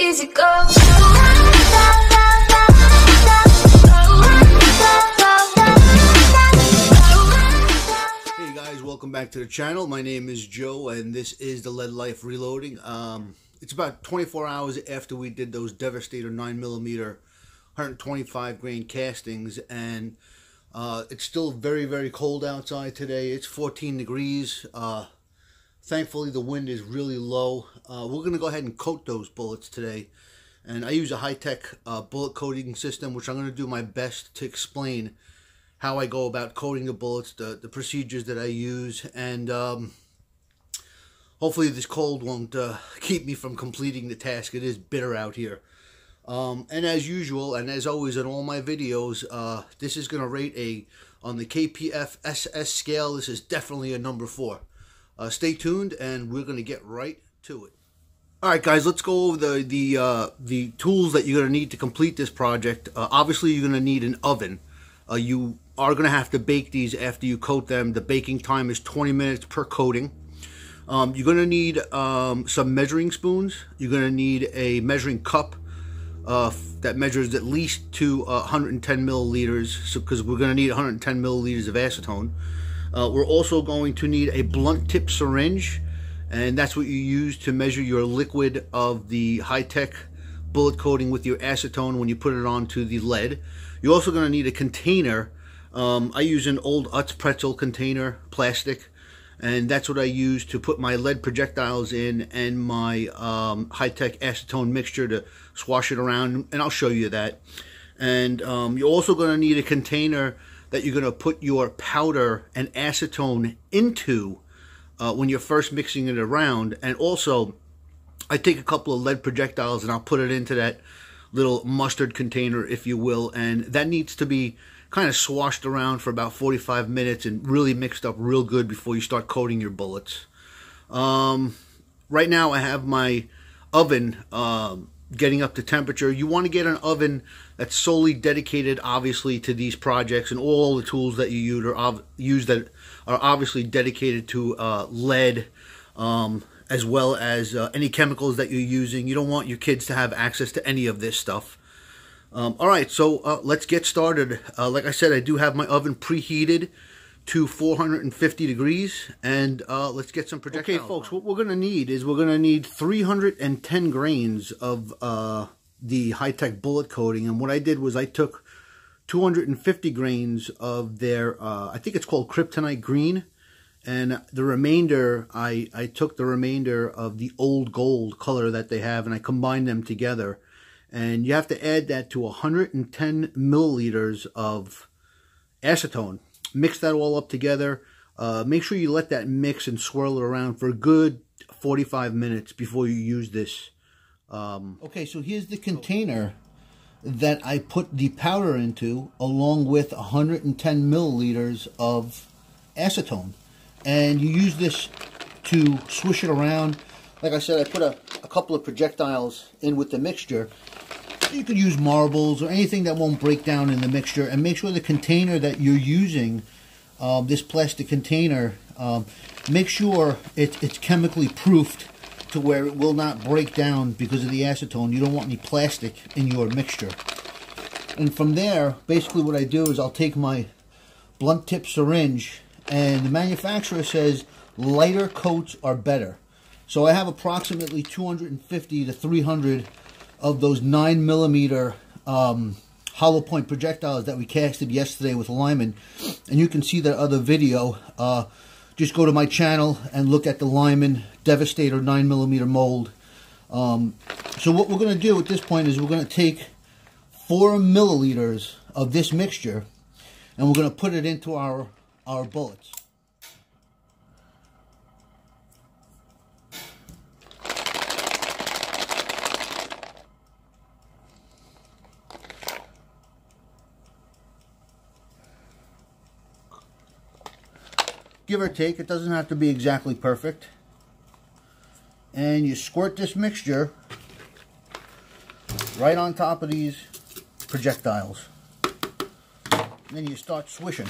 easy go. Hey guys, welcome back to the channel. My name is Joe and this is the Lead Life Reloading. It's about 24 hours after we did those Devastator 9mm 125 grain castings, and it's still very cold outside today. It's 14 degrees. Thankfully the wind is really low. We're going to go ahead and coat those bullets today, and I use a Hi-Tek bullet coating system, which I'm going to do my best to explain how I go about coating the bullets, the procedures that I use, and hopefully this cold won't keep me from completing the task. It is bitter out here. And as usual, and as always in all my videos, this is going to rate on the KPF SS scale, this is definitely a number 4. Stay tuned, and we're going to get right to it. Alright guys, let's go over the tools that you're going to need to complete this project. Obviously you're going to need an oven. You are going to have to bake these after you coat them. The baking time is 20 minutes per coating. You're going to need some measuring spoons. You're going to need a measuring cup that measures at least to 110 milliliters, because we're going to need 110 milliliters of acetone. We're also going to need a blunt tip syringe, and that's what you use to measure your liquid of the Hi-Tek bullet coating with your acetone when you put it onto the lead. You're also going to need a container. I use an old Utz pretzel container, plastic, and that's what I use to put my lead projectiles in, and my Hi-Tek acetone mixture to swash it around, and I'll show you that. And you're also going to need a container that you're going to put your powder and acetone into when you're first mixing it around. And also, I take a couple of lead projectiles and I'll put it into that little mustard container, if you will, and that needs to be kind of swashed around for about 45 minutes and really mixed up real good before you start coating your bullets. Right now I have my oven getting up to temperature. You want to get an oven that's solely dedicated, obviously, to these projects, and all the tools that you use that are obviously dedicated to lead, as well as any chemicals that you're using. You don't want your kids to have access to any of this stuff. Alright, so let's get started. Like I said, I do have my oven preheated to 450 degrees, and let's get some projectiles. Okay folks, what we're going to need is we're going to need 310 grains of the Hi-Tek bullet coating, and what I did was I took 250 grains of their, I think it's called Kryptonite Green, and the remainder, I took the remainder of the old gold color that they have, and I combined them together. And you have to add that to 110 milliliters of acetone. Mix that all up together. Make sure you let that mix and swirl it around for a good 45 minutes before you use this. Okay, so here's the container that I put the powder into, along with 110 milliliters of acetone. And you use this to swish it around. Like I said, I put a couple of projectiles in with the mixture. You could use marbles or anything that won't break down in the mixture, and make sure the container that you're using, this plastic container, make sure it's chemically proofed to where it will not break down because of the acetone. You don't want any plastic in your mixture. And from there, basically what I do is I'll take my blunt tip syringe, and the manufacturer says lighter coats are better. So I have approximately 250 to 300 of those 9mm hollow point projectiles that we casted yesterday with Lyman. And you can see that other video. Just go to my channel and look at the Lyman Devastator 9mm mold. So what we're going to do at this point is we're going to take 4 milliliters of this mixture, and we're going to put it into our bullets. Give or take, it doesn't have to be exactly perfect. And you squirt this mixture right on top of these projectiles. And then you start swishing.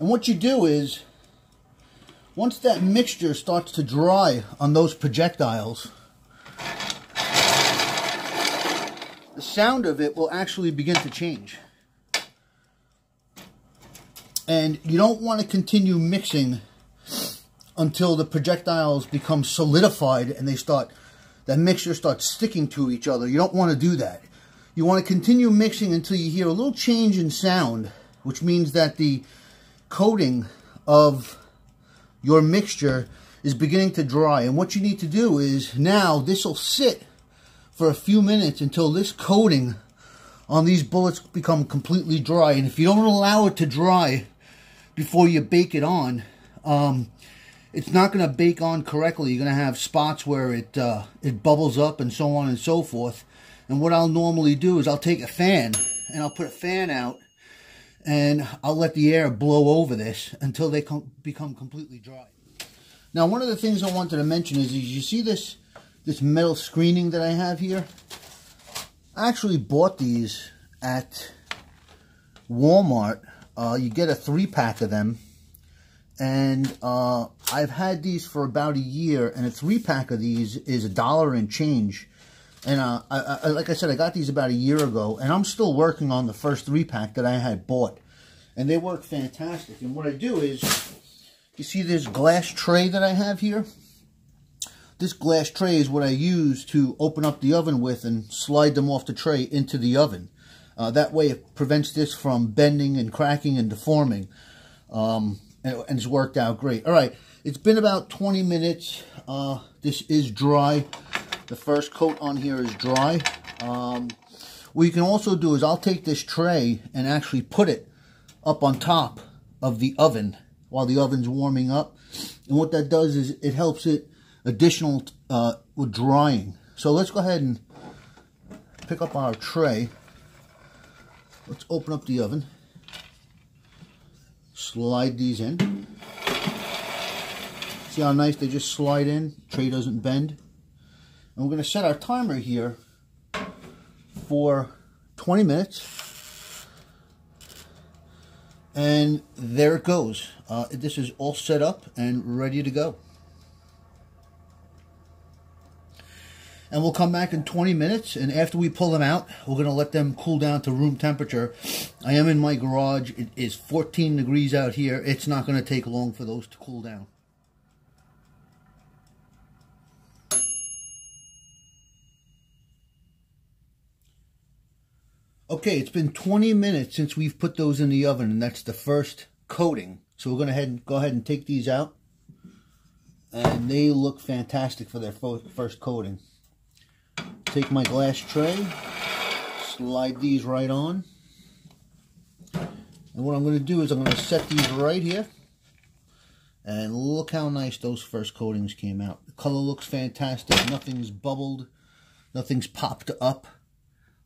And what you do is, once that mixture starts to dry on those projectiles, the sound of it will actually begin to change. And you don't want to continue mixing until the projectiles become solidified and that mixture starts sticking to each other. You don't want to do that. You want to continue mixing until you hear a little change in sound, which means that the coating of your mixture is beginning to dry. And what you need to do is, now this will sit for a few minutes until this coating on these bullets become completely dry. And if you don't allow it to dry before you bake it on, it's not going to bake on correctly. You're going to have spots where it bubbles up and so on and so forth. And what I'll normally do is I'll take a fan and I'll put a fan out and I'll let the air blow over this until they become completely dry. Now, one of the things I wanted to mention is you see this metal screening that I have here? I actually bought these at Walmart. You get a 3-pack of them. And I've had these for about a year, and a 3-pack of these is $1 and change. And like I said, I got these about a year ago, and I'm still working on the first 3-pack that I had bought. And they work fantastic. And what I do is, you see this glass tray that I have here? This glass tray is what I use to open up the oven with and slide them off the tray into the oven. That way it prevents this from bending and cracking and deforming. And it's worked out great. All right, it's been about 20 minutes. This is dry. The first coat on here is dry. What you can also do is I'll take this tray and actually put it up on top of the oven while the oven's warming up. And what that does is it helps it additional with drying. So let's go ahead and pick up our tray. Let's open up the oven. Slide these in. See how nice they just slide in? Tray doesn't bend. And we're going to set our timer here for 20 minutes. And there it goes. This is all set up and ready to go. And we'll come back in 20 minutes, and after we pull them out, we're going to let them cool down to room temperature. I am in my garage. It is 14 degrees out here. It's not going to take long for those to cool down. Okay, it's been 20 minutes since we've put those in the oven, and that's the first coating. So we're going to go ahead and take these out. And they look fantastic for their first coating. Take my glass tray, slide these right on. And what I'm going to do is I'm going to set these right here. And look how nice those first coatings came out. The color looks fantastic. Nothing's bubbled. Nothing's popped up.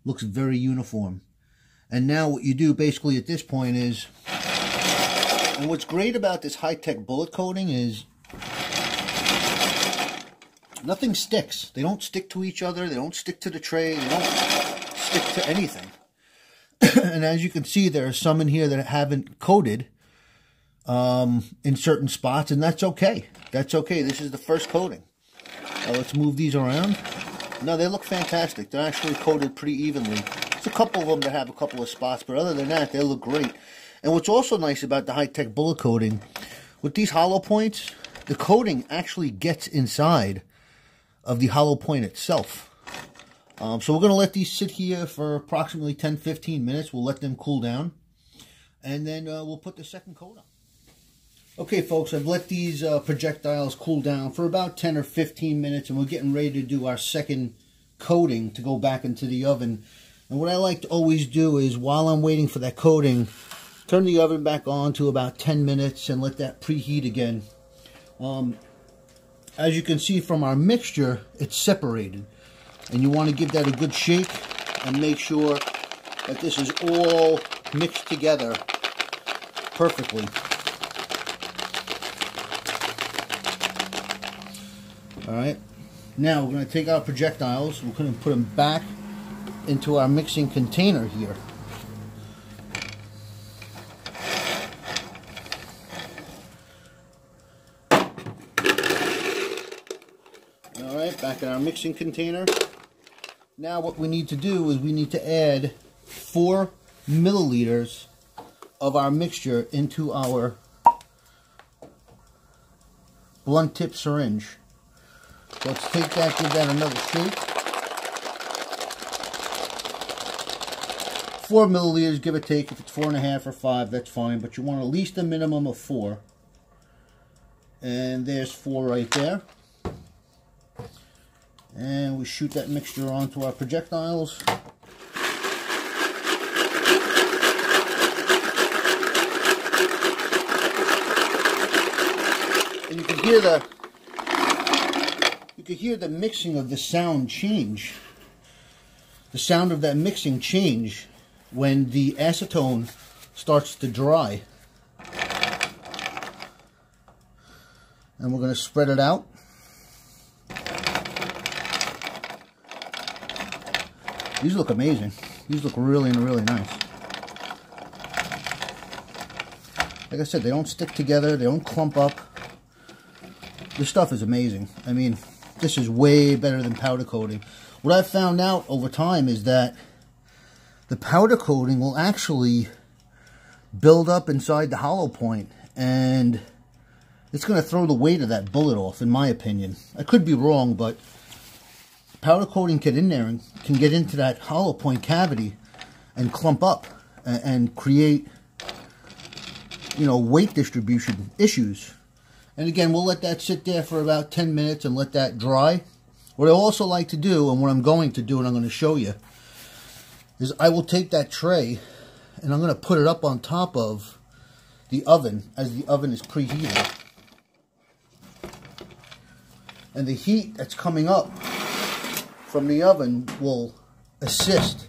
Looks very uniform. And now what you do basically at this point is, and what's great about this Hi-Tek bullet coating is nothing sticks. They don't stick to each other. They don't stick to the tray. They don't stick to anything. And as you can see, there are some in here that haven't coated in certain spots, and that's okay. That's okay. This is the first coating. Let's move these around. No, they look fantastic. They're actually coated pretty evenly. There's a couple of them that have a couple of spots, but other than that, they look great. And what's also nice about the Hi-Tek bullet coating, with these hollow points, the coating actually gets inside of the hollow point itself. So we're going to let these sit here for approximately 10-15 minutes. We'll let them cool down. And then we'll put the second coat on. Okay, folks, I've let these projectiles cool down for about 10 or 15 minutes. And we're getting ready to do our second coating to go back into the oven. And what I like to always do is, while I'm waiting for that coating, turn the oven back on to about 10 minutes and let that preheat again. As you can see from our mixture, it's separated. And you want to give that a good shake and make sure that this is all mixed together perfectly. Alright, now we're going to take our projectiles, we're going to put them back into our mixing container here. in our mixing container. Now what we need to do is we need to add 4 milliliters of our mixture into our blunt tip syringe. So let's take that, give that another shake. 4 milliliters, give or take. If it's 4.5 or 5, that's fine, but you want at least a minimum of 4. And there's 4 right there. And we shoot that mixture onto our projectiles. And you can hear the mixing of the sound change. The sound of that mixing change when the acetone starts to dry. And we're going to spread it out. These look amazing. These look really, really nice. Like I said, they don't stick together. They don't clump up. This stuff is amazing. I mean, this is way better than powder coating. What I've found out over time is that the powder coating will actually build up inside the hollow point, and it's going to throw the weight of that bullet off, in my opinion. I could be wrong, but powder coating can in there and can get into that hollow point cavity and clump up and create, you know, weight distribution issues. And again, we'll let that sit there for about 10 minutes and let that dry. What I also like to do, and what I'm going to do, and I'm going to show you, is I will take that tray and I'm going to put it up on top of the oven as the oven is preheating. And the heat that's coming up from the oven will assist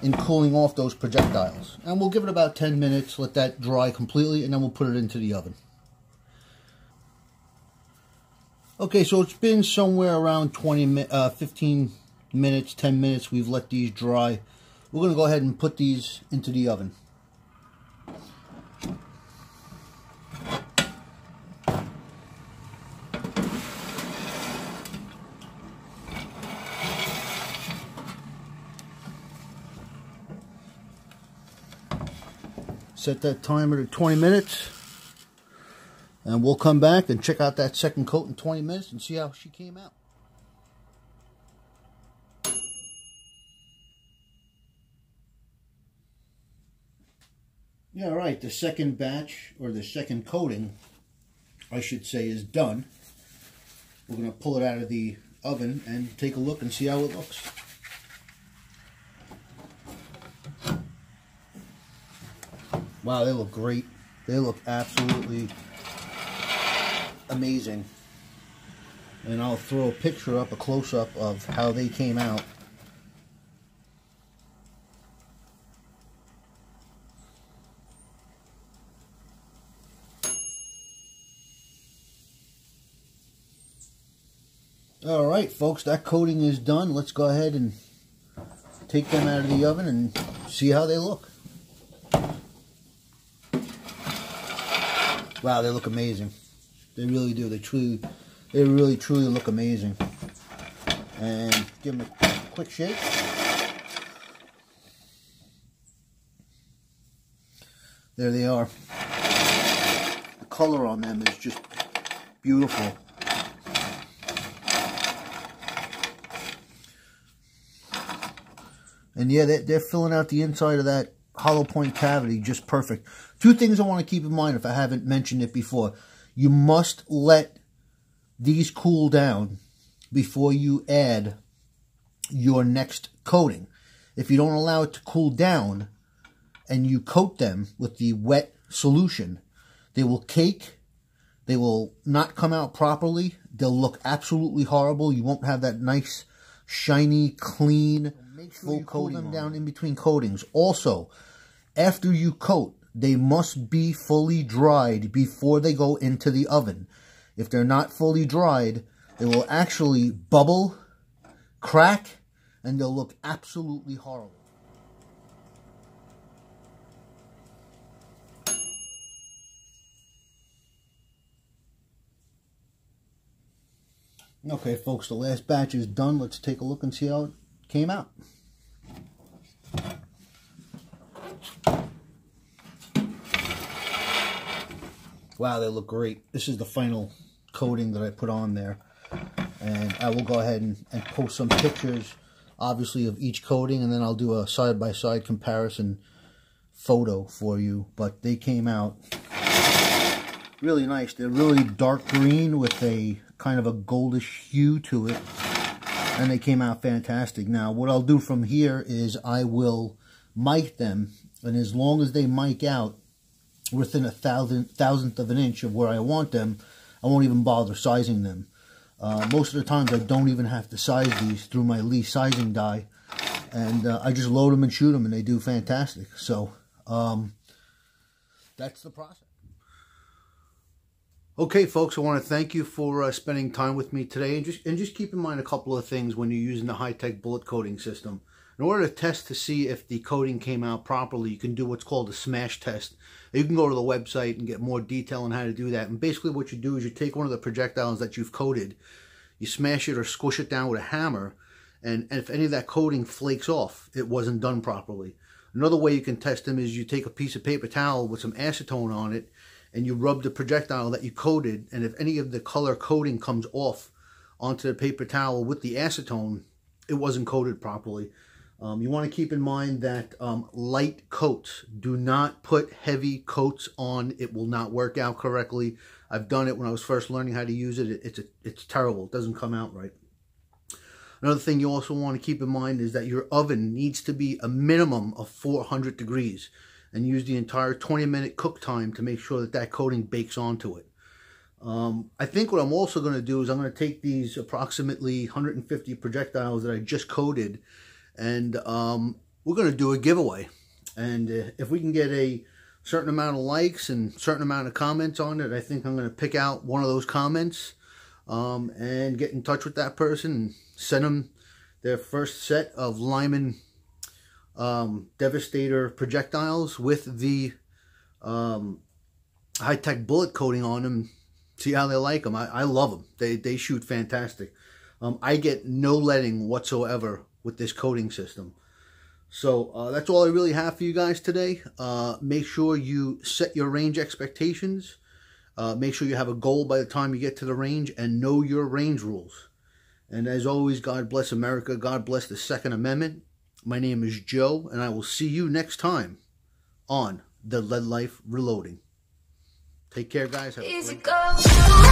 in cooling off those projectiles. And we'll give it about 10 minutes, let that dry completely, and then we'll put it into the oven. Okay, so it's been somewhere around 15 minutes, 10 minutes. We've let these dry. We're going to go ahead and put these into the oven. Set that timer to 20 minutes. And we'll come back and check out that second coat in 20 minutes and see how she came out. Yeah, right, the second batch, or the second coating, I should say, is done. We're going to pull it out of the oven and take a look and see how it looks. Wow, they look great. They look absolutely amazing. And I'll throw a picture up, a close-up of how they came out. Alright folks, that coating is done. Let's go ahead and take them out of the oven and see how they look. Wow, they look amazing. They really do. They really truly look amazing. And give them a quick shake. There they are. The color on them is just beautiful. And yeah, they're filling out the inside of that hollow point cavity just perfect. Two things I want to keep in mind if I haven't mentioned it before. You must let these cool down before you add your next coating. If you don't allow it to cool down and you coat them with the wet solution, they will cake, they will not come out properly, they'll look absolutely horrible. You won't have that nice, shiny, clean, full coating. Cool them down in between coatings. Also, after you coat, they must be fully dried before they go into the oven. If they're not fully dried, they will actually bubble, crack, and they'll look absolutely horrible. Okay, folks, the last batch is done. Let's take a look and see how it came out. Wow, they look great. This is the final coating that I put on there. And I will go ahead and post some pictures, obviously, of each coating, and then I'll do a side-by-side comparison photo for you. But they came out really nice. They're really dark green with a kind of a goldish hue to it, and they came out fantastic. Now, what I'll do from here is I will mic them, and as long as they mic out within a thousandth of an inch of where I want them, I won't even bother sizing them. Most of the times I don't even have to size these through my Lee sizing die, and I just load them and shoot them, and they do fantastic. So that's the process. Okay, folks, I want to thank you for spending time with me today, and just keep in mind a couple of things when you're using the Hi-Tek bullet coating system. In order to test to see if the coating came out properly, you can do what's called a smash test. You can go to the website and get more detail on how to do that. And basically what you do is you take one of the projectiles that you've coated, you smash it or squish it down with a hammer, and if any of that coating flakes off, it wasn't done properly. Another way you can test them is you take a piece of paper towel with some acetone on it, and you rub the projectile that you coated, and if any of the color coating comes off onto the paper towel with the acetone, it wasn't coated properly. You want to keep in mind that light coats, do not put heavy coats on. It will not work out correctly. I've done it when I was first learning how to use it. It's terrible. It doesn't come out right. Another thing you also want to keep in mind is that your oven needs to be a minimum of 400 degrees, and use the entire 20-minute cook time to make sure that that coating bakes onto it. I think what I'm also going to do is I'm going to take these approximately 150 projectiles that I just coated, and we're going to do a giveaway. And if we can get a certain amount of likes and certain amount of comments on it, I think I'm going to pick out one of those comments and get in touch with that person and send them their first set of Lyman Devastator projectiles with the Hi-Tek bullet coating on them. See how they like them. I love them. They shoot fantastic. I get no leading whatsoever with this coating system. So that's all I really have for you guys today. Make sure you set your range expectations. Make sure you have a goal by the time you get to the range, and know your range rules. And as always, God bless America. God bless the Second Amendment. My name is Joe, and I will see you next time on the Lead Life Reloading. Take care, guys. Have a great day.